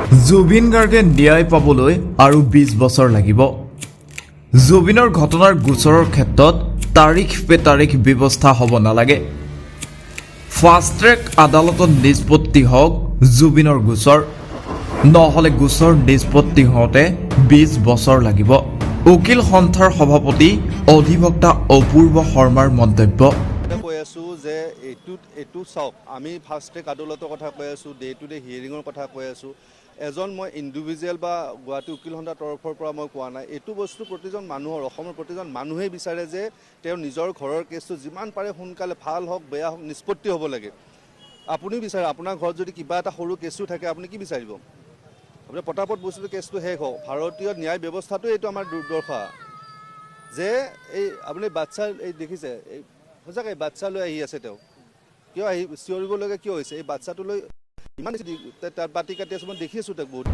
জুবিন গাৰ্গে ন্যায় পাবলৈ আৰু 20 বছৰ লাগিব। জুবিনৰ ঘটনাৰ গোচৰৰ ক্ষেত্ৰত তাৰিখ পে তাৰিখ ব্যৱস্থা হ'ব নালাগে। ফাষ্ট ট্ৰেক আদালতত নিষ্পত্তি হওক জুবিনৰ গোচৰ, নহ'লে গোচৰ নিষ্পত্তি হওঁতে 20 বছৰ লাগিব। উকিল সন্থাৰ সভাপতি অধিবক্তা অপূৰ্ব শৰ্মাৰ মন্তব্য। কৈ আছোঁ যে এইটো চাওক, আমি ফাষ্ট ট্ৰেক আদালতৰ কথা কৈ আছোঁ, ডে টু ডে হিয়াৰিঙৰ কথা কৈ আছোঁ। এজন মই ইণ্ডিভিজুৱেল বা গুৱাহাটী উকিল সন্থাৰ তৰফৰ পৰা মই কোৱা নাই। এইটো বস্তু প্ৰতিজন মানুহৰ, অসমৰ প্ৰতিজন মানুহেই বিচাৰে যে তেওঁ নিজৰ ঘৰৰ কেছটো যিমান পাৰে সোনকালে ভাল হওক বেয়া হওক নিষ্পত্তি হ'ব লাগে। আপুনি বিচাৰে আপোনাৰ ঘৰত যদি কিবা এটা সৰু কেছো থাকে আপুনি কি বিচাৰিব? আপুনি পটাপট বস্তুটো কেছটো শেষ হওক। ভাৰতীয় ন্যায় ব্যৱস্থাটো এইটো আমাৰ দুৰ্দশা যে এই আপুনি বাচ্চা এই দেখিছে, এই সঁচাকৈ বাচ্চা লৈ আহি আছে, তেওঁ কিয় আহি চিঞৰিবলগীয়া কিয় হৈছে? এই বাচ্চাটোলৈ ইমান বাতি কাটি আছোঁ, মই দেখি আছোঁ তেওঁক বহুত।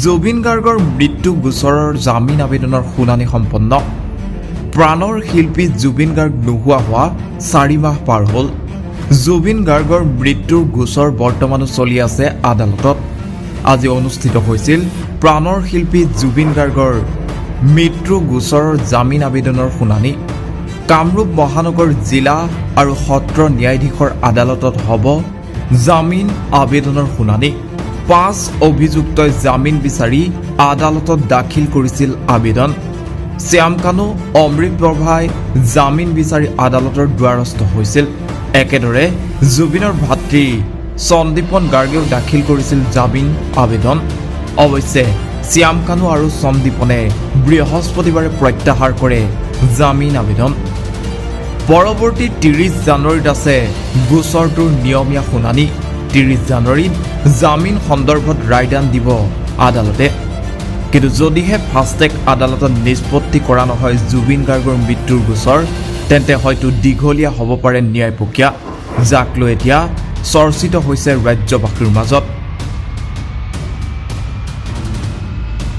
জুবিন গাৰ্গৰ মৃত্যু গোচৰৰ জামিন আবেদনৰ শুনানি সম্পন্ন। প্ৰাণৰ শিল্পী জুবিন গাৰ্গ নোহোৱা হোৱা 4 মাহ পাৰ হ'ল। জুবিন গাৰ্গৰ মৃত্যুৰ গোচৰ বৰ্তমানো চলি আছে আদালতত। আজি অনুষ্ঠিত হৈছিল প্ৰাণৰ শিল্পী জুবিন গাৰ্গৰ মৃত্যু গোচৰৰ জামিন আবেদনৰ শুনানি। কামৰূপ মহানগৰ জিলা আৰু সত্ৰ ন্যায়াধীশৰ আদালতত হ'ব জামিন আবেদনৰ শুনানি। 5 অভিযুক্তই জামিন বিচাৰি আদালতত দাখিল কৰিছিল আবেদন। শ্যাম কানু, অমৃত প্ৰভাই জামিন বিচাৰি আদালতৰ দ্বাৰস্থ হৈছিল। একেদৰে জুবিনৰ ভাতৃ সন্দীপন গাৰ্গেও দাখিল কৰিছিল জামিন আবেদন। অৱশ্যে শ্যাম কানু আৰু সন্দীপনে বৃহস্পতিবাৰে প্ৰত্যাহাৰ কৰে জামিন আবেদন। পৰৱৰ্তী 30 জানুৱাৰীত আছে গোচৰটোৰ নিয়মীয়া শুনানি। 30 জানুৱাৰীত জামিন সন্দৰ্ভত ৰায়দান দিব আদালতে। কিন্তু যদিহে ফাষ্টেগ আদালতত নিষ্পত্তি কৰা নহয় জুবিন গাৰ্গৰ মৃত্যুৰ গোচৰ, তেন্তে হয়তো দীঘলীয়া হ'ব পাৰে ন্যায় প্ৰক্ৰিয়া, যাক লৈ এতিয়া চৰ্চিত হৈছে ৰাজ্যবাসীৰ মাজত।